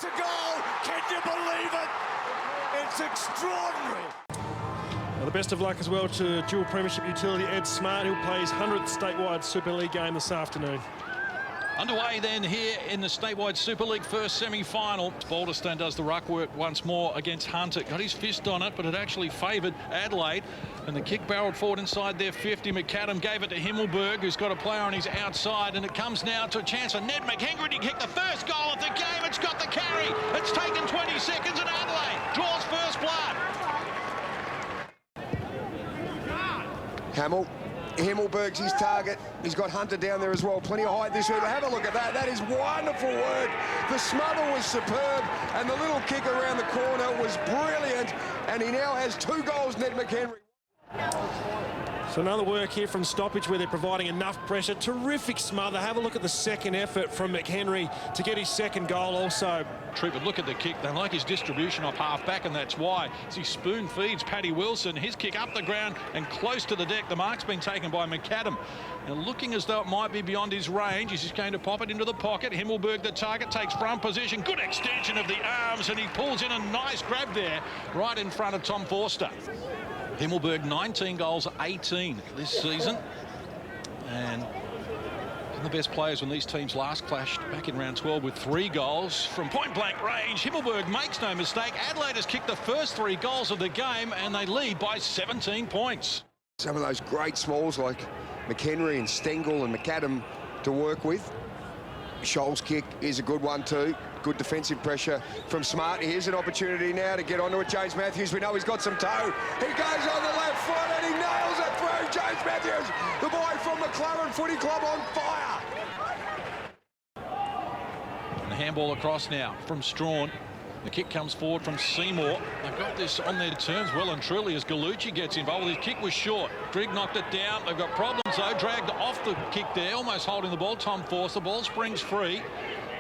It's a goal! Can you believe it? It's extraordinary! Well, the best of luck as well to dual premiership utility Ed Smart, who plays 100th statewide Super League game this afternoon. Underway then here in the statewide Super League first semi-final. Balderstone does the ruck work once more against Hunter. Got his fist on it, but it actually favoured Adelaide. And the kick barreled forward inside their 50. McAdam gave it to Himmelberg, who's got a player on his outside. And it comes now to a chance for Ned McHenry to kick the first goal of the game. It's got the carry. It's taken 20 seconds and Adelaide draws first blood. Himmelberg's his target. He's got Hunter down there as well. Plenty of height this week. Have a look at that. That is wonderful work. The smother was superb, and the little kick around the corner was brilliant. And he now has 2 goals, Ned McHenry. So another work here from stoppage where they're providing enough pressure. Terrific smother. Have a look at the second effort from McHenry to get his second goal also. True, but look at the kick. They like his distribution off half back, and that's why. As he spoon feeds Paddy Wilson, his kick up the ground and close to the deck. The mark's been taken by McAdam. Now looking as though it might be beyond his range. He's just going to pop it into the pocket. Himmelberg, the target, takes front position. Good extension of the arms, and he pulls in a nice grab there right in front of Tom Forster. Himmelberg, 19 goals, 18 this season. And the best players when these teams last clashed back in round 12 with 3 goals from point-blank range. Himmelberg makes no mistake. Adelaide has kicked the first 3 goals of the game, and they lead by 17 points. Some of those great smalls like McHenry and Stengel and McAdam to work with. Scholl's kick is a good one too. Good defensive pressure from Smart. Here's an opportunity now to get onto it. James Matthews, we know he's got some toe. He goes on the left foot and he nails it through. James Matthews, the boy from McLaren Footy Club, on fire. And the handball across now from Strawn. The kick comes forward from Seymour. They've got this on their terms well and truly as Gallucci gets involved. His kick was short. Grigg knocked it down. They've got problems though. Dragged off the kick there, almost holding the ball. Tom Force. The ball springs free.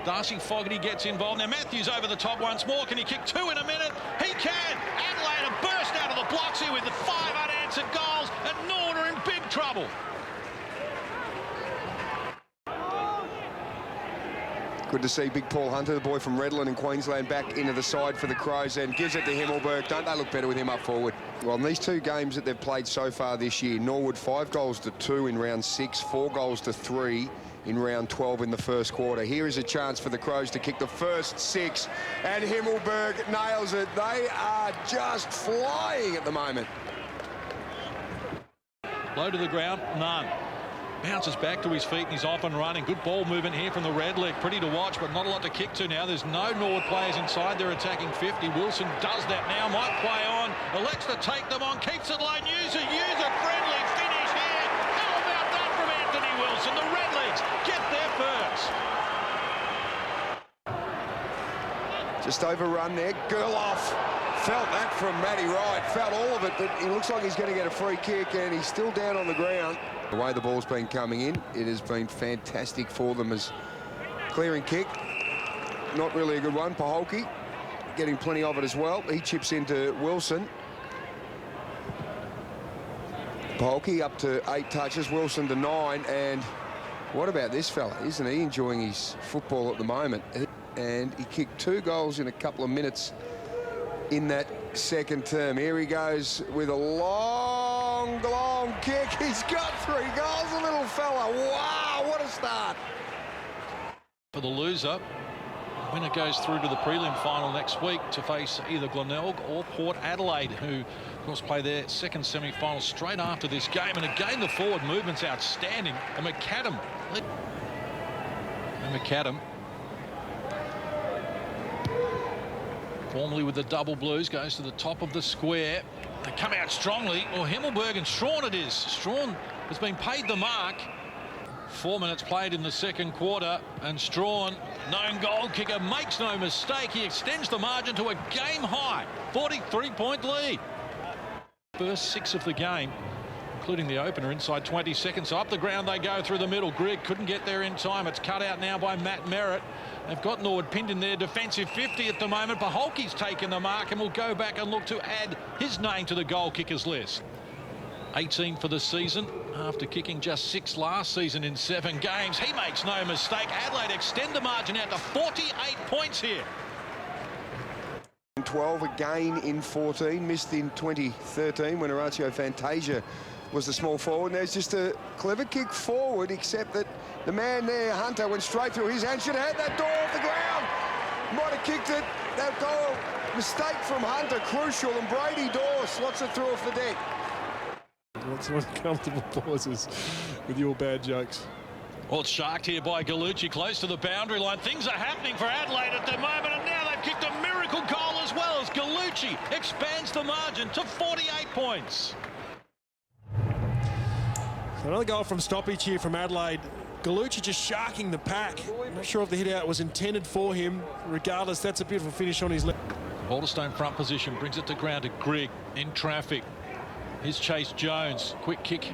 Darcy Fogarty gets involved. Now Matthews over the top once more. Can he kick 2 in a minute? He can! Adelaide have burst out of the blocks here with the 5 unanswered goals, and Norwood are in big trouble. Good to see big Paul Hunter, the boy from Redland in Queensland, back into the side for the Crows and gives it to Himmelberg. Don't they look better with him up forward? Well, in these 2 games that they've played so far this year, Norwood 5 goals to 2 in round 6, 4 goals to 3 in round 12 in the first quarter. Here is a chance for the Crows to kick the first 6, and Himmelberg nails it. They are just flying at the moment. Low to the ground, none. Bounces back to his feet and he's off and running. Good ball movement here from the Redleg. Pretty to watch, but not a lot to kick to now. There's no Norwood players inside. They're attacking 50. Wilson does that now. Might play on. Elects to take them on. Keeps it low. User-friendly finish here. How about that from Anthony Wilson? The Redlegs get there first. Just overrun there. Gerloff felt that from Matty Wright. Felt all of it, but he looks like he's going to get a free kick, and he's still down on the ground. The way the ball's been coming in, it has been fantastic for them as clearing kick. Not really a good one. Paholke getting plenty of it as well. He chips into Wilson. Paholke up to 8 touches, Wilson to 9, and what about this fella? Isn't he enjoying his football at the moment? And he kicked 2 goals in a couple of minutes in that second term. Here he goes with a long kick. He's got 3 goals, the little fella. Wow, what a start. For the loser, winner goes through to the prelim final next week to face either Glenelg or Port Adelaide, who, of course, play their second semi-final straight after this game. And again, the forward movement's outstanding. And McAdam, formerly with the double blues, goes to the top of the square. They come out strongly. Or Himmelberg and Strawn it is. Strawn has been paid the mark. 4 minutes played in the second quarter, and Strawn, known goal kicker, makes no mistake. He extends the margin to a game-high 43-point lead. First 6 of the game, including the opener, inside 20 seconds. So up the ground they go through the middle. Grigg couldn't get there in time. It's cut out now by Matt Merritt. They've got Norwood pinned in their defensive 50 at the moment. Paholke's taken the mark and will go back and look to add his name to the goal kickers list. 18 for the season after kicking just 6 last season in 7 games. He makes no mistake. Adelaide extend the margin out to 48 points here. 12, again in 14, missed in 2013 when Horatio Fantasia was the small forward. And there's just a clever kick forward, except that the man there, Hunter, went straight through his hand. Should have had that door off the ground. Might have kicked it. That goal, mistake from Hunter, crucial, and Brady Dawes slots it through off the deck. Lots of uncomfortable pauses with your bad jokes. Well, it's sharked here by Gallucci, close to the boundary line. Things are happening for Adelaide at the moment, and now they've kicked a miracle goal as well as Gallucci expands the margin to 48 points. So another goal from stoppage here from Adelaide. Gallucci just sharking the pack. I'm not sure if the hit out was intended for him. Regardless, that's a beautiful finish on his left. Balderstone front position, brings it to ground to Grigg in traffic. Here's Chase Jones, quick kick.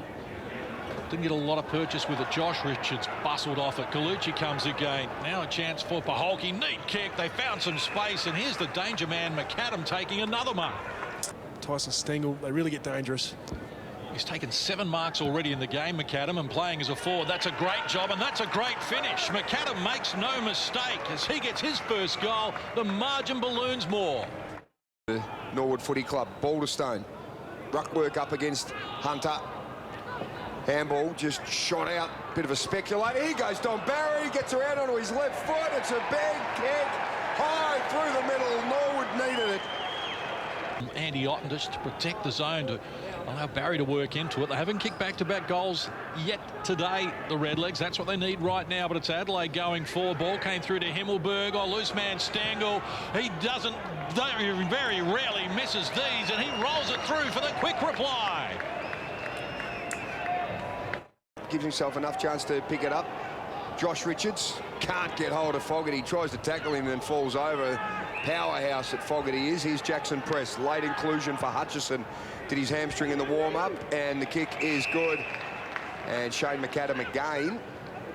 Didn't get a lot of purchase with it. Josh Richards bustled off it. Gallucci comes again. Now a chance for Paholke. Neat kick. They found some space, and here's the danger man, McAdam, taking another mark. Tyson Stengel, they really get dangerous. He's taken 7 marks already in the game, McAdam, and playing as a forward. That's a great job, and that's a great finish. McAdam makes no mistake as he gets his first goal. The margin balloons more. The Norwood Footy Club, Balderstone. Ruck work up against Hunter. Handball just shot out. Bit of a speculator. Here goes Don Barry. Gets around onto his left foot. It's a big kick. High through the middle. Norwood needed it. Andy Otten just to protect the zone to allow Barry to work into it. They haven't kicked back-to-back goals yet today, the Redlegs. That's what they need right now, but it's Adelaide going forward. Ball came through to Himmelberg. Oh, loose man Stengel. He doesn't, very rarely misses these, and he rolls it through for the quick reply. Gives himself enough chance to pick it up. Josh Richards can't get hold of Fogarty. Tries to tackle him and falls over. Powerhouse that Fogarty is. Here's Jackson Press. Late inclusion for Hutchison. Did his hamstring in the warm-up, and the kick is good. And Shane McAdam again.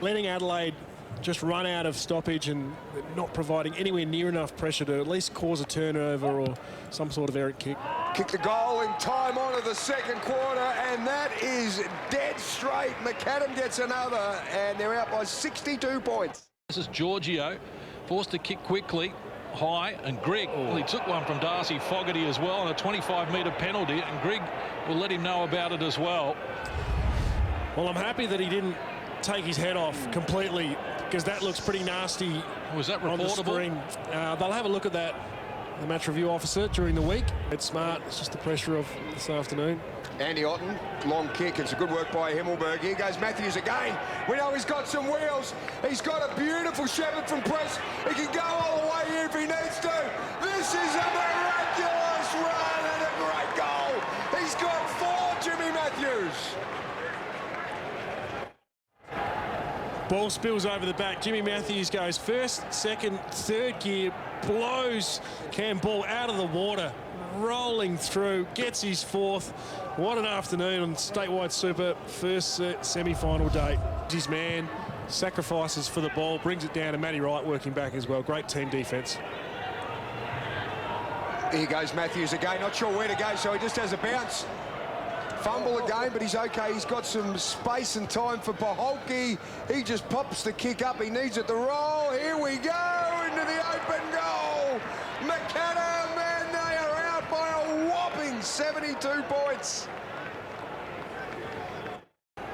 Letting Adelaide just run out of stoppage and not providing anywhere near enough pressure to at least cause a turnover or some sort of errant kick. Kick the goal in time on to the second quarter, and that is dead straight. McAdam gets another, and they're out by 62 points. This is Giorgio, forced to kick quickly. High, and Grigg, well, he took one from Darcy Fogarty as well on a 25-metre penalty, and Grigg will let him know about it as well. Well, I'm happy that he didn't take his head off completely, because that looks pretty nasty. Was that on the reportable? screen. They'll have a look at that, the match review officer, during the week. It's smart. It's just the pressure of this afternoon. Andy Otten, long kick. It's a good work by Himmelberg. Here goes Matthews again. We know he's got some wheels. He's got a beautiful shepherd from press. He can go all the way here if he needs to. This is a miraculous run and a great goal. He's got 4, Jimmy Matthews. Ball spills over the back. Jimmy Matthews goes first, second, third gear, blows Cam Ball out of the water, rolling through, gets his 4th. What an afternoon on statewide super, first semi-final day. His man sacrifices for the ball, brings it down, and Matty Wright working back as well. Great team defence. Here goes Matthews again, not sure where to go, so he just has a bounce. Fumble again, but he's okay. He's got some space and time for Paholke. He just pops the kick up. He needs it to roll. Here we go into the open goal. McAdam, and they are out by a whopping 72 points.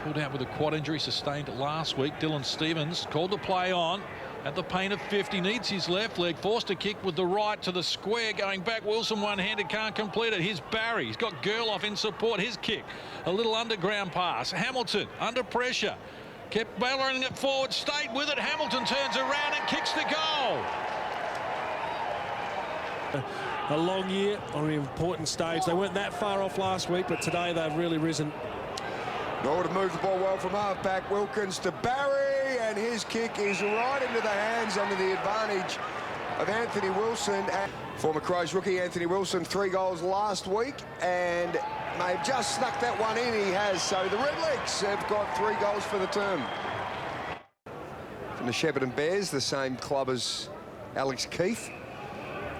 Pulled out with a quad injury sustained last week. Dylan Stevens called the play on at the paint of 50. Needs his left leg. Forced a kick with the right to the square. Going back. Wilson one-handed. Can't complete it. Here's Barry. He's got Gerloff in support. His kick. A little underground pass. Hamilton under pressure. Kept barreling it forward. Stayed with it. Hamilton turns around and kicks the goal. A long year on an important stage. They weren't that far off last week, but today they've really risen. Norwood moved the ball well from half-back. Wilkins to Barry, and his kick is right into the hands under the advantage of Anthony Wilson. And former Crows rookie Anthony Wilson, 3 goals last week, and may have just snuck that one in. He has. So the Redlegs have got 3 goals for the term. From the Shepparton Bears, the same club as Alex Keith.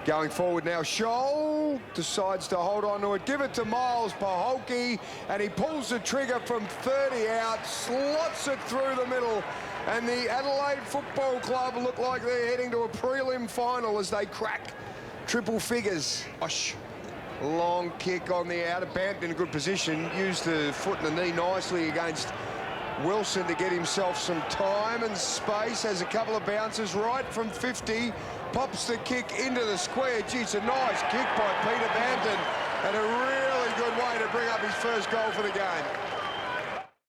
Going forward now, Scholl decides to hold on to it. Give it to Miles Paholke, and he pulls the trigger from 30 out, slots it through the middle, and the Adelaide Football Club look like they're heading to a prelim final as they crack triple figures. Gosh. Long kick on the outer. Bamped in a good position. Used the foot and the knee nicely against Wilson to get himself some time and space. Has a couple of bounces right from 50. Pops the kick into the square. Gee, it's a nice kick by Peter Bampton. And a really good way to bring up his first goal for the game.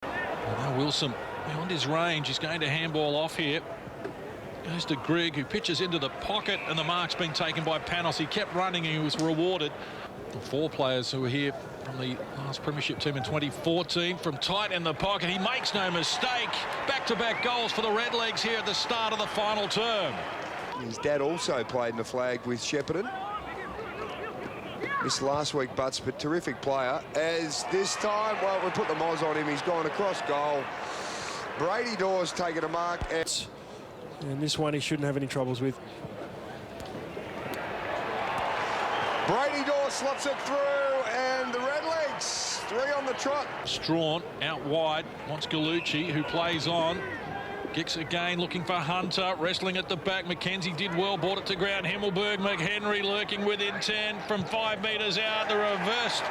Now Wilson beyond his range. He's going to handball off here. Goes to Grigg, who pitches into the pocket, and the mark's been taken by Panos. He kept running and he was rewarded. The 4 players who were here from the last premiership team in 2014 from tight in the pocket. He makes no mistake. Back-to-back goals for the Redlegs here at the start of the final term. His dad also played in the flag with Shepparton. Missed last week, Butts, but terrific player. As this time, well, we put the Moz on him. He's gone across goal. Brady Dawes taking a mark. And this one he shouldn't have any troubles with. Brady Dawes slots it through, and the Redlegs 3 on the trot. Strawn out wide, wants Gallucci, who plays on. Gicks again, looking for Hunter, wrestling at the back. McKenzie did well, brought it to ground. Himmelberg, McHenry lurking within 10 from 5 metres out. The reversed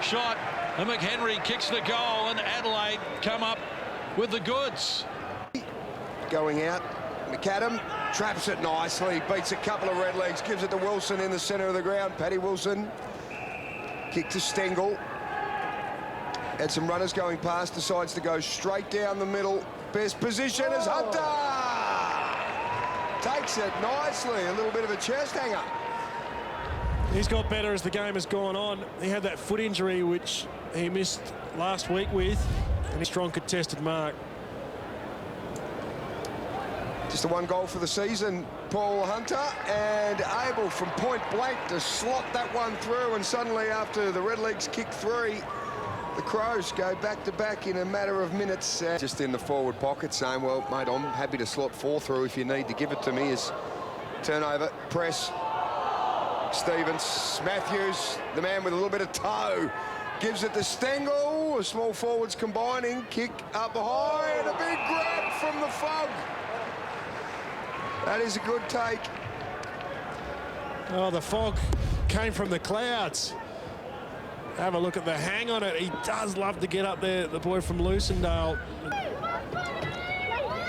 shot, and McHenry kicks the goal, and Adelaide come up with the goods. Going out, McAdam traps it nicely, beats a couple of Redlegs, gives it to Wilson in the centre of the ground. Paddy Wilson, kick to Stengel. Had some runners going past, decides to go straight down the middle. Best position is Hunter! Takes it nicely, a little bit of a chest hanger. He's got better as the game has gone on. He had that foot injury which he missed last week with, and a strong contested mark. Just the 1 goal for the season, Paul Hunter, and able from point blank to slot that one through, and suddenly after the Redlegs kick 3, the Crows go back-to-back in a matter of minutes. Just in the forward pocket saying, well, mate, I'm happy to slot 4 through if you need to give it to me. As turnover, press, Stevens, Matthews, the man with a little bit of toe, gives it to Stengel. The small forwards combining, kick up high, and a big grab from the fog. That is a good take. Oh, the fog came from the clouds. Have a look at the hang on it. He does love to get up there, the boy from Lucendale.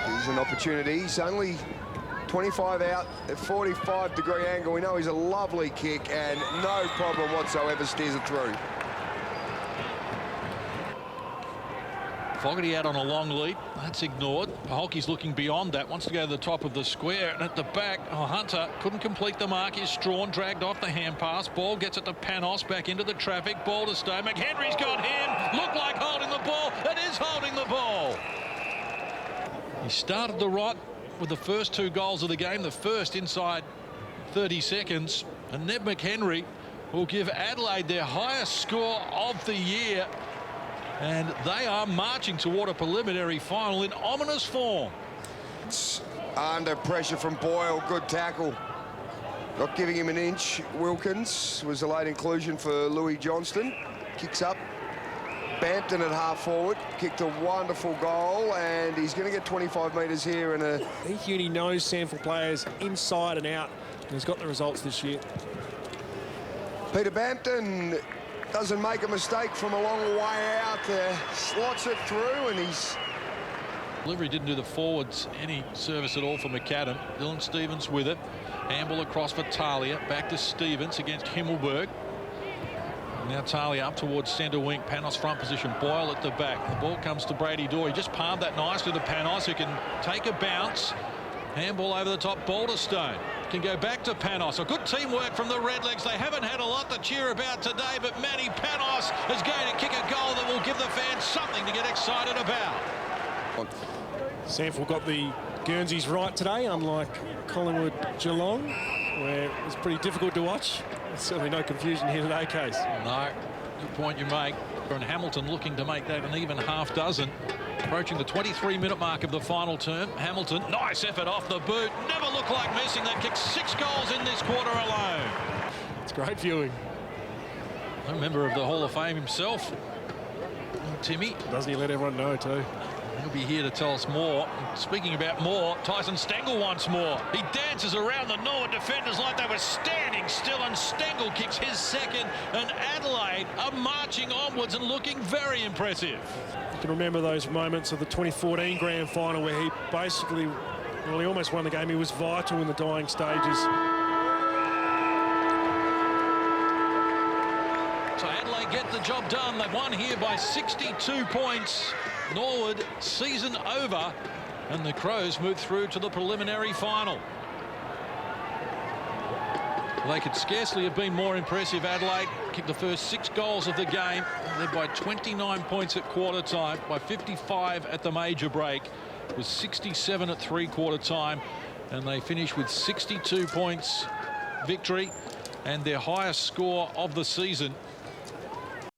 Here's an opportunity. He's only 25 out at 45-degree angle. We know he's a lovely kick, and no problem whatsoever steers it through. Fogarty out on a long lead. That's ignored. Paholke's looking beyond that. Wants to go to the top of the square. And at the back, Hunter couldn't complete the mark. Is Strawn dragged off the hand pass. Ball gets it to Panos. Back into the traffic. Ball to Stowe. McHenry's got him. Looked like holding the ball. It is holding the ball. He started the rot with the first 2 goals of the game. The first inside 30 seconds. And Ned McHenry will give Adelaide their highest score of the year. And they are marching toward a preliminary final in ominous form. It's under pressure from Boyle. Good tackle. Not giving him an inch. Wilkins was a late inclusion for Louis Johnston. Kicks up. Bampton at half forward. Kicked a wonderful goal, and he's going to get 25 metres here. And Heath Uni knows SANFL players inside and out, and he's got the results this year. Peter Bampton doesn't make a mistake from a long way out there. Slots it through, and he's... Delivery didn't do the forwards any service at all for McAdam. Dylan Stevens with it. Handball across for Talia. Back to Stevens against Himmelberg. Now Talia up towards centre wing. Panos front position. Boyle at the back. The ball comes to Brady Dorr. He just palmed that nicely to Panos, who can take a bounce. Handball over the top. Balderstone can go back to Panos. A good teamwork from the Redlegs. They haven't had a lot to cheer about today, but Manny Panos is going to kick a goal that will give the fans something to get excited about. SANFL got the Guernseys right today, unlike Collingwood Geelong, where it was pretty difficult to watch. There's certainly no confusion here today, Case. No, good point you make. And Hamilton looking to make that an even half dozen. Approaching the 23-minute mark of the final term. Hamilton, nice effort off the boot. Never looked like missing. They've kicked 6 goals in this quarter alone. It's great viewing. A member of the Hall of Fame himself, Timmy. Doesn't he let everyone know too? He'll be here to tell us more. Speaking about more, Tyson Stengel once more. He dances around the Norwood defenders like they were standing still, and Stengel kicks his second, and Adelaide are marching onwards and looking very impressive. You can remember those moments of the 2014 grand final where he basically, well, he almost won the game. He was vital in the dying stages. So Adelaide get the job done. They've won here by 62 points. Norwood season over, and the Crows move through to the preliminary final. They could scarcely have been more impressive. Adelaide kicked the first 6 goals of the game, led by 29 points at quarter time, by 55 at the major break, was 67 at 3/4 time, and they finished with 62 points victory and their highest score of the season.